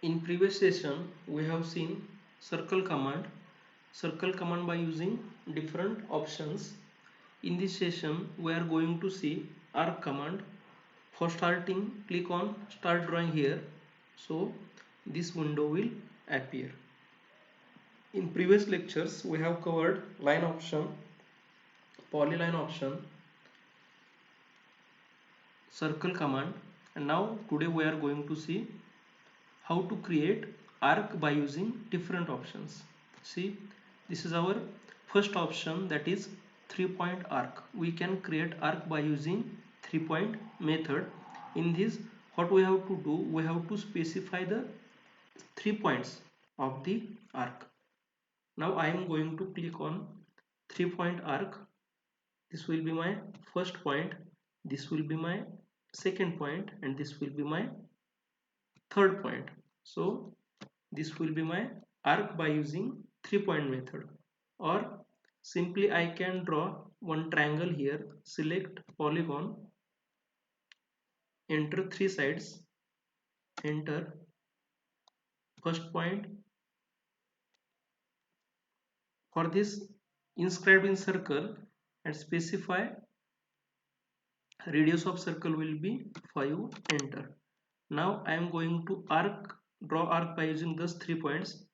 In previous session we have seen circle command by using different options. In this session we are going to see arc command. For starting, click on start drawing here, so this window will appear. In previous lectures we have covered line option, polyline option, circle command, and now today we are going to see how to create arc by using different options. See, this is our first option, that is 3-point arc. We can create arc by using 3-point method. In this, what we have to do, we have to specify the 3 points of the arc. Now I am going to click on 3-point arc. This will be my first point, this will be my second point, and this will be my third point. So this will be my arc by using 3-point method. Or simply I can draw one triangle here, select polygon, enter 3 sides, enter first point. For this, inscribed in circle and specify radius of circle will be 5, enter. Now I am going to draw arc by using those 3 points.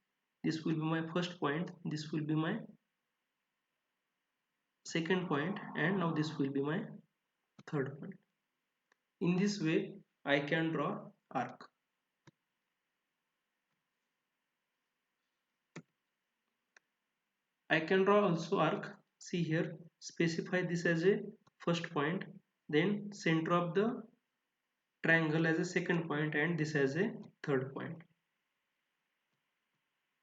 This will be my first point, this will be my second point, and now this will be my third point. In this way I can draw arc. I can draw also arc. See here, specify this as a first point, then center of the triangle as a second point, and this as a third point.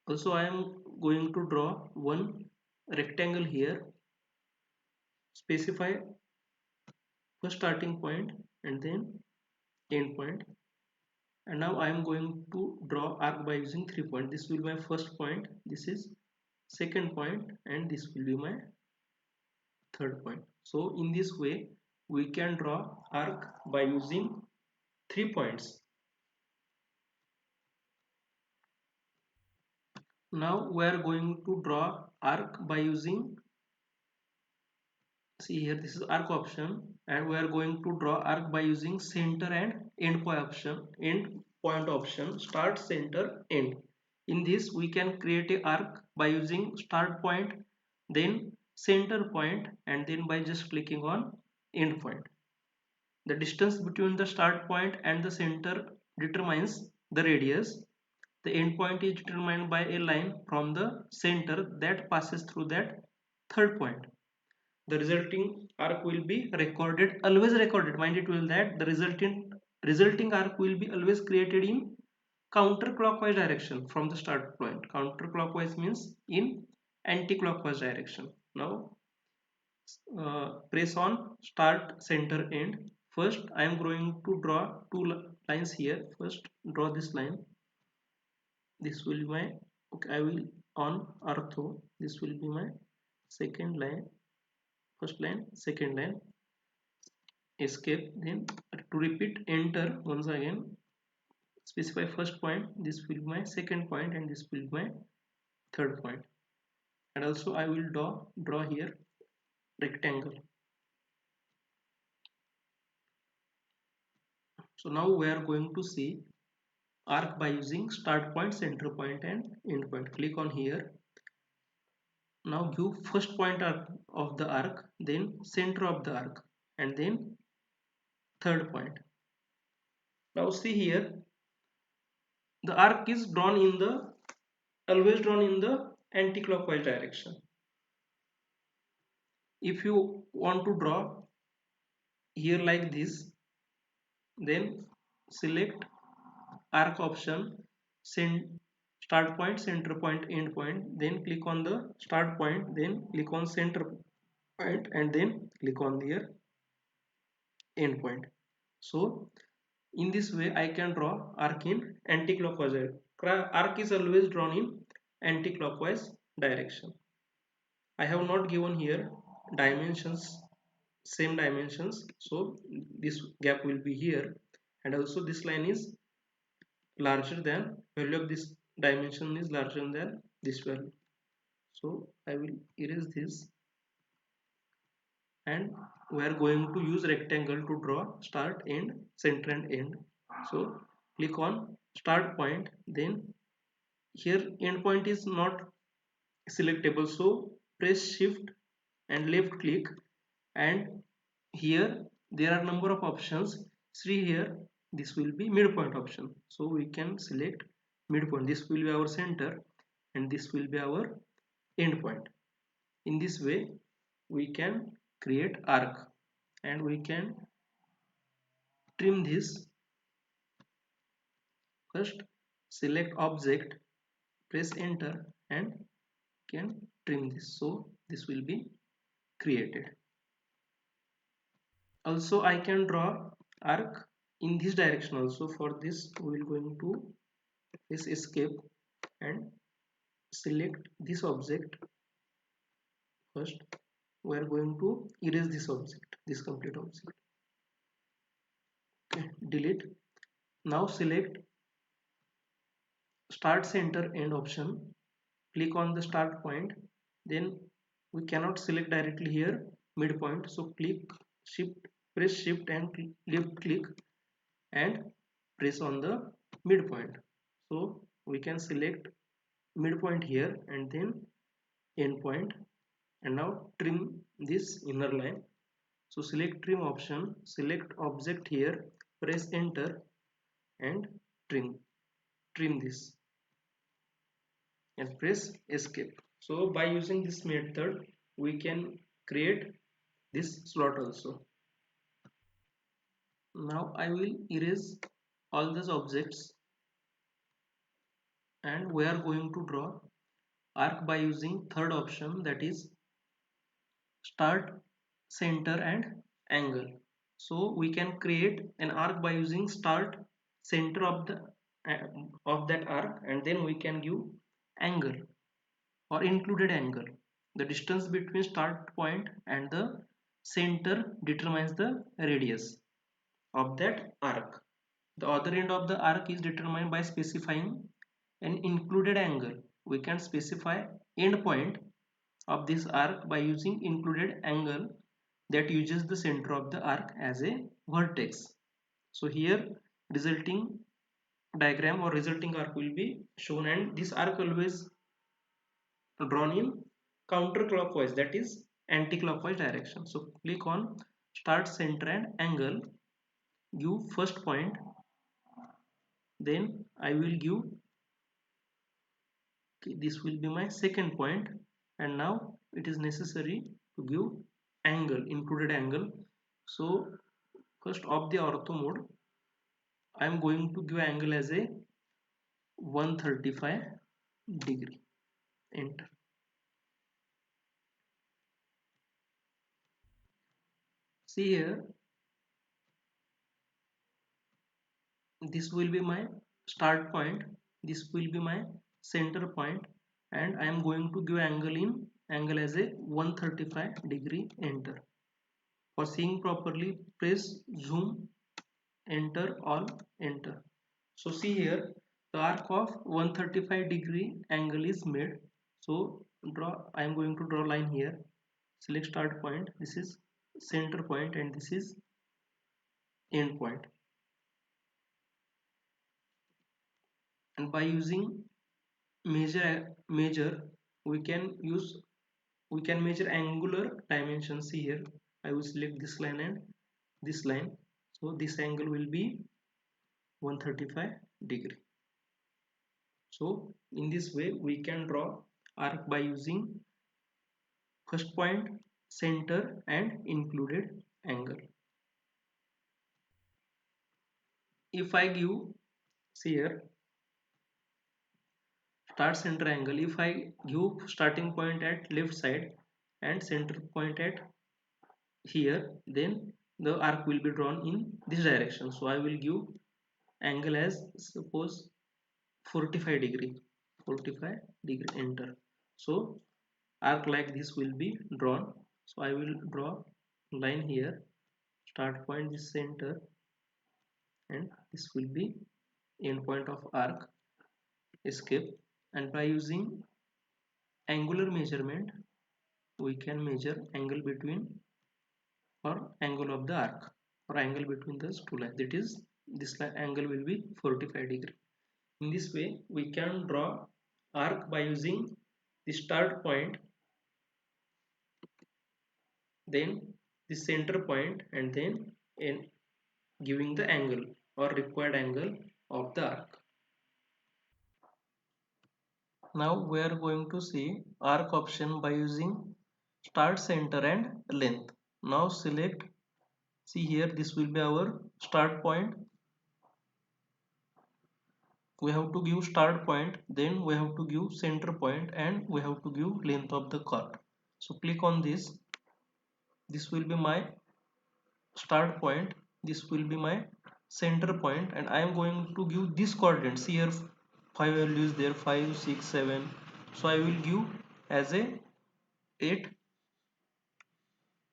Also I am going to draw one rectangle here, specify first starting point and then end point. And now I am going to draw arc by using 3 points. This will be my first point, this is second point, and this will be my third point. So in this way we can draw arc by using 3 points. Now we are going to draw arc by using, see here, this is arc option, and we are going to draw arc by using center and end point option, start, center, end. In this we can create a arc by using start point, then center point, and then by just clicking on end point. The distance between the start point and the center determines the radius. The end point is determined by a line from the center that passes through that third point. The resulting arc will be recorded, always recorded. Mind it will that the resulting arc will be always created in counterclockwise direction from the start point. Counterclockwise means in anti-clockwise direction. Now press on start, center, end. First I am going to draw two lines here. First draw this line, this will be my, okay, I will on ortho, this will be my second line, first line, second line, escape, then to repeat enter once again, specify first point, this will be my second point, and this will be my third point. And also I will draw here rectangle. So now we are going to see arc by using start point, center point, and end point. Click on here. Now give first point of the arc, then center of the arc, and then third point. Now see here, the arc is drawn in the, always drawn in the anti-clockwise direction. If you want to draw here like this, then select arc option, send start point, center point, end point, then click on the start point, then click on center point, and then click on their end point. So in this way I can draw arc in anti-clockwise. Arc is always drawn in anti-clockwise direction. I have not given here dimensions, same dimensions, so this gap will be here, and also this line is larger than value of this dimension is larger than this value. So I will erase this, and we are going to use rectangle to draw start, end, center and end. So click on start point, then here end point is not selectable, so press shift and left click, and here there are number of options. See here, this will be midpoint option, so we can select midpoint. This will be our center and this will be our end point. In this way we can create arc, and we can trim this. First select object, press enter, and can trim this, so this will be created. Also I can draw arc in this direction also. For this we will going to press escape and select this object. First we are going to erase this object, this complete object. Okay, delete. Now select start, center, end option, click on the start point, then we cannot select directly here midpoint, so click shift, press shift and left click and press on the midpoint, so we can select midpoint here and then end point. And now trim this inner line, so select trim option, select object here, press enter and trim this and press escape. So by using this method we can create this slot also. Now I will erase all these objects, and we are going to draw arc by using third option, that is start, center and angle. So we can create an arc by using start, center of that arc, and then we can give angle or included angle. The distance between start point and the center determines the radius of that arc. The other end of the arc is determined by specifying an included angle. We can specify end point of this arc by using included angle that uses the center of the arc as a vertex. So here resulting diagram or resulting arc will be shown, and this arc always drawn in counterclockwise, that is anti-clockwise direction. So click on start, center and angle, give first point, then I will give, okay, this will be my second point, and now it is necessary to give angle, included angle. So first of the ortho mode I am going to give angle as a 135 degree, enter. See here, this will be my start point, this will be my center point, and I am going to give angle as a 135 degree, enter. For seeing properly press zoom, enter all, enter. So see here the arc of 135 degree angle is made. So I am going to draw line here, select start point, this is center point and this is end point. And by using measure we can measure angular dimensions. Here I will select this line and this line, so this angle will be 135 degree. So in this way we can draw arc by using first point, center and included angle. If I give, see here, start, center, angle, if I give starting point at left side and center point at here, then the arc will be drawn in this direction. So I will give angle as suppose 45 degree, 45 degree, enter. So arc like this will be drawn. So I will draw line here, start point, this center, and this will be endpoint of arc, escape, and by using angular measurement we can measure angle between or angle of the arc or angle between those two lines. That is, this angle will be 45 degree. In this way we can draw arc by using the start point, then the center point, and then in giving the angle or required angle of the arc. Now we are going to see arc option by using start, center and length. Now select, see here, this will be our start point. We have to give start point, then we have to give center point, and we have to give length of the curve. So click on this. This will be my start point, this will be my center point, and I am going to give this coordinates here. 5 values there, 5 6 7, so I will give as a 8,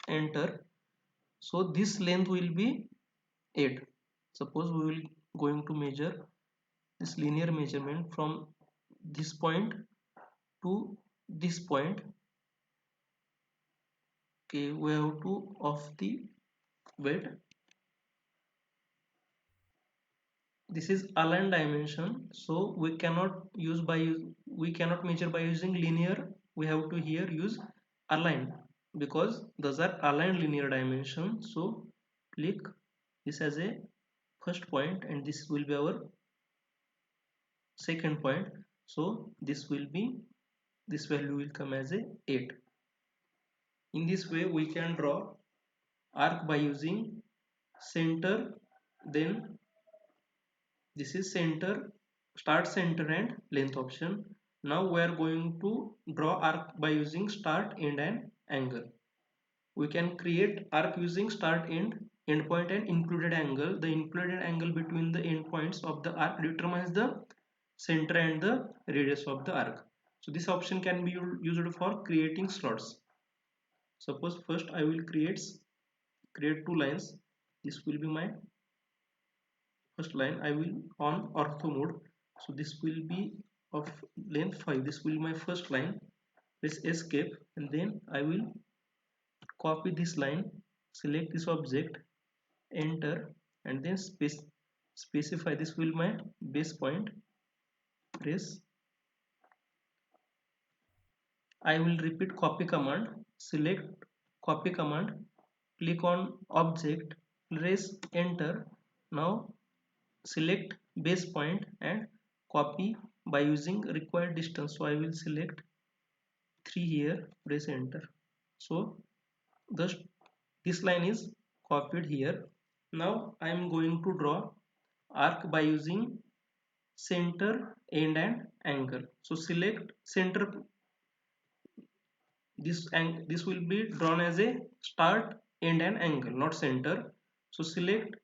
enter. So this length will be 8. Suppose we will going to measure this linear measurement from this point to this point. Okay, we have to of the weight. This is align dimension, so we cannot measure by using linear. We have to here use align, because those are aligned linear dimension. So click this as a first point, and this will be our second point. So this value will come as a 8. In this way we can draw arc by using center, then this is center, start, center and length option. Now we are going to draw arc by using start, end and angle. We can create arc using start, end point and included angle. The included angle between the endpoints of the arc determines the center and the radius of the arc. So this option can be used for creating slots. Suppose first I will create two lines. This will be my first line. I will on ortho mode, so this will be of length 5. This will be my first line. Press escape, and then I will copy this line, select this object, enter, and then specify this will my base point. Press, I will repeat copy command, select copy command, click on object, press enter. Now select base point and copy by using required distance. So I will select 3 here, press enter. So thus this line is copied here. Now I am going to draw arc by using center, end and angle. So select center. This will be drawn as a start, end and angle, not center. So select.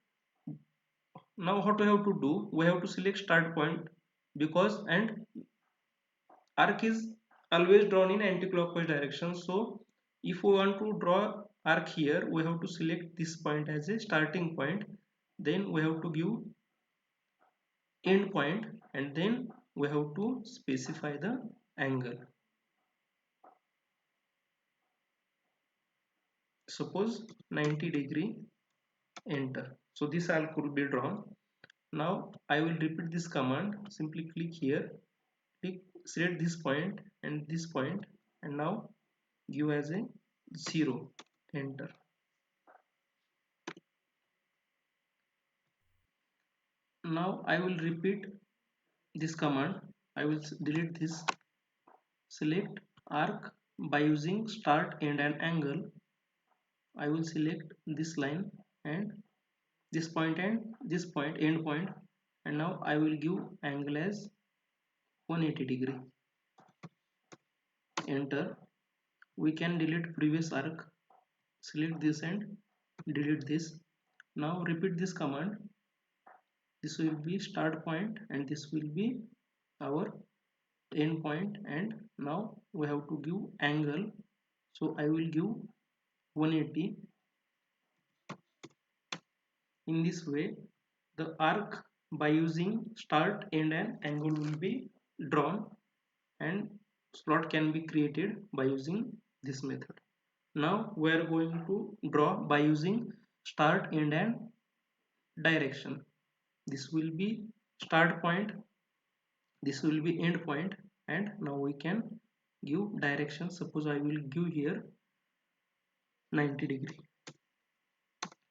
Now what we have to do, we have to select start point, because and arc is always drawn in anti-clockwise direction. So if we want to draw arc here, we have to select this point as a starting point, then we have to give end point, and then we have to specify the angle. Suppose 90 degree, enter. So this arc could be drawn. Now I will repeat this command. Simply click here, click, select this point and this point, and now give as a 0, enter. Now I will repeat this command. I will delete this, select arc by using start, end and angle. I will select this line and this point and this point, end point, and now I will give angle as 180 degree, enter. We can delete previous arc, select this and delete this. Now repeat this command. This will be start point and this will be our end point, and now we have to give angle. So I will give 180. In this way the arc by using start, end and angle will be drawn, and slot can be created by using this method. Now we are going to draw by using start, end and direction. This will be start point, this will be end point, and now we can give direction. Suppose I will give here 90 degree,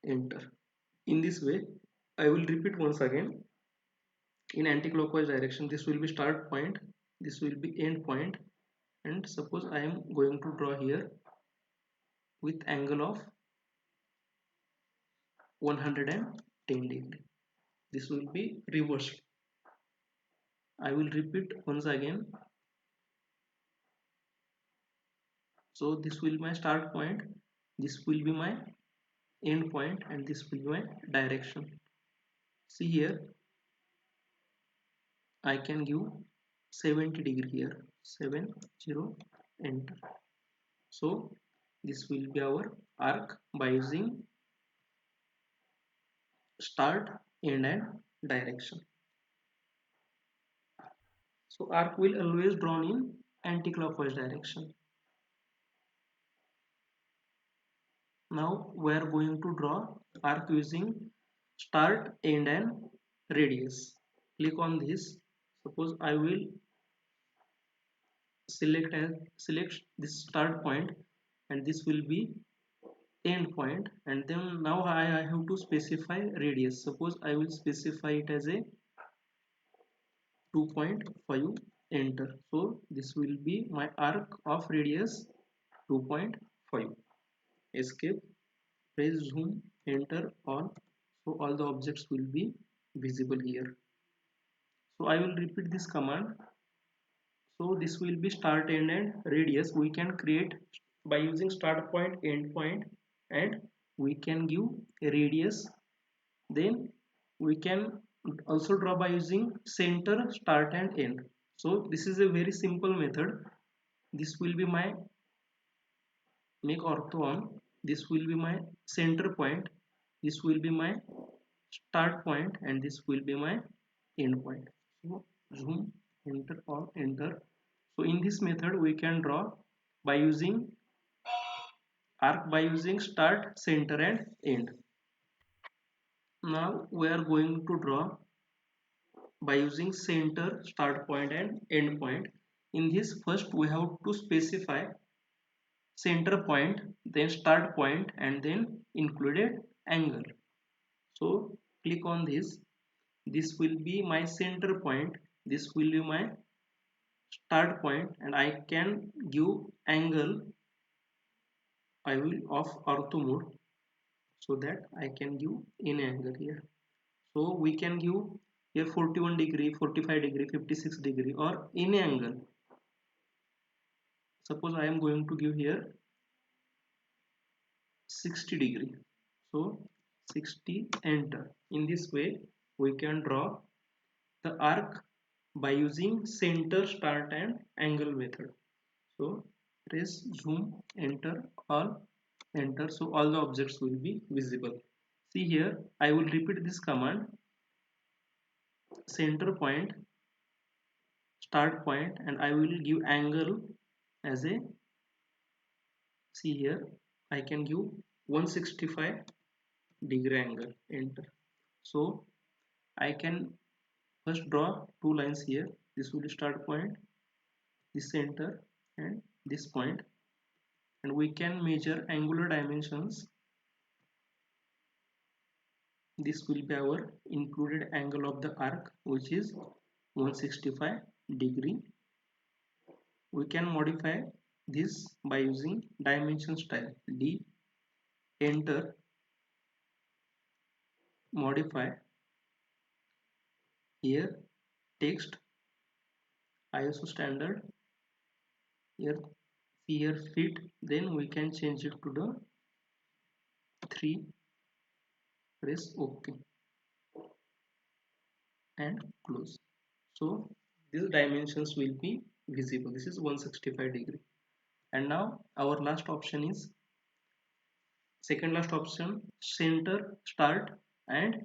enter. In this way I will repeat once again. In anti-clockwise direction, this will be start point, this will be end point, and suppose I am going to draw here with angle of 110 degree. This will be reversed. I will repeat once again. So this will be my start point, this will be my end point, and this will be my direction. See here, I can give 70 degree here, 70, enter. So this will be our arc by using start, end and direction. So arc will always drawn in anti-clockwise direction. Now we are going to draw arc using start, end and radius. Click on this. Suppose I will select this start point, and this will be end point, and then now I have to specify radius. Suppose I will specify it as a 2.5, enter. So this will be my arc of radius 2.5. Escape, press zoom, enter all. So all the objects will be visible here. So I will repeat this command. So this will be start, end and radius. We can create by using start point, end point, and we can give a radius. Then we can also draw by using center, start and end. So this is a very simple method. This will be my make ortho on. This will be my center point. This will be my start point, and this will be my end point. So zoom, enter or enter. So in this method we can draw by using arc by using start, center and end. Now we are going to draw by using center, start point and end point. In this, first we have to specify center point, then start point and then included angle. So click on this. This will be my center point, this will be my start point, and I can give angle. I will off ortho mode so that I can give in angle here. So we can give here 41 degree, 45 degree, 56 degree or any angle. Suppose I am going to give here 60 degree. So 60, enter. In this way we can draw the arc by using center, start and angle method. So press zoom, enter all, enter. So all the objects will be visible. See here, I will repeat this command. Center point, start point, and I will give angle as a, see here I can give 165 degree angle, enter. So I can first draw two lines here. This will be start point, this center and this point, and we can measure angular dimensions. This will be our included angle of the arc, which is 165 degree. We can modify this by using dimension style. D, enter, modify. Here text, ISO standard. Here, here fit. Then we can change it to the 3. Press OK and close. So these dimensions will be visible. This is 165 degree. And now our last option is second last option, center, start and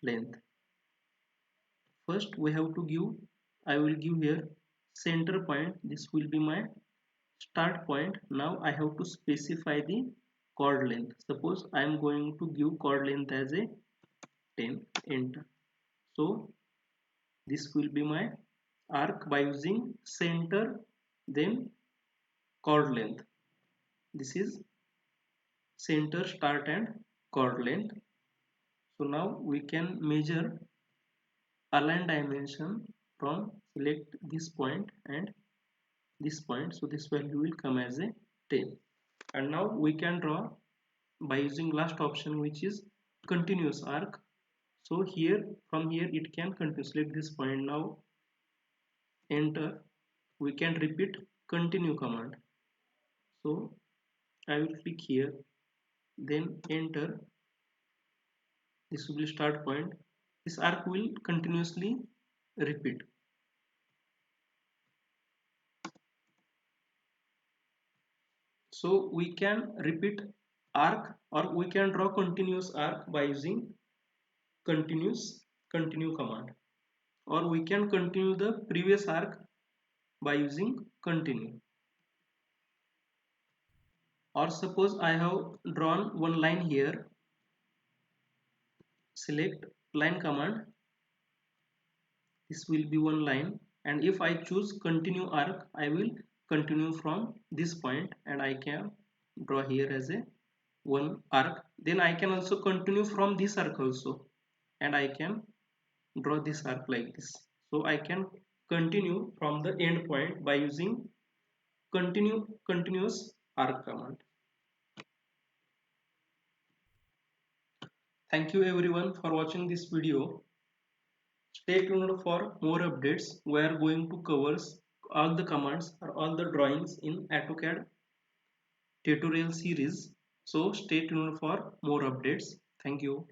length. First we have to give, I will give here center point. This will be my start point. Now I have to specify the chord length. Suppose I am going to give chord length as a 10. Enter. So this will be my arc by using center, then chord length. This is center, start and chord length. So now we can measure align dimension from select this point and this point. So this value will come as a 10. And now we can draw by using last option, which is continuous arc. So here, from here it can continue. Select this point. Now enter. We can repeat continue command. So I will click here, then enter. This will be start point. This arc will continuously repeat. So we can repeat arc, or we can draw continuous arc by using continue command, or we can continue the previous arc by using continue. Or suppose I have drawn one line here, select line command. This will be one line, and if I choose continue arc, I will continue from this point and I can draw here as a one arc. Then I can also continue from this arc also, and I can draw this arc like this. So I can continue from the end point by using continuous arc command. Thank you everyone for watching this video. Stay tuned for more updates. We are going to cover all the commands or all the drawings in AutoCAD tutorial series. So stay tuned for more updates. Thank you.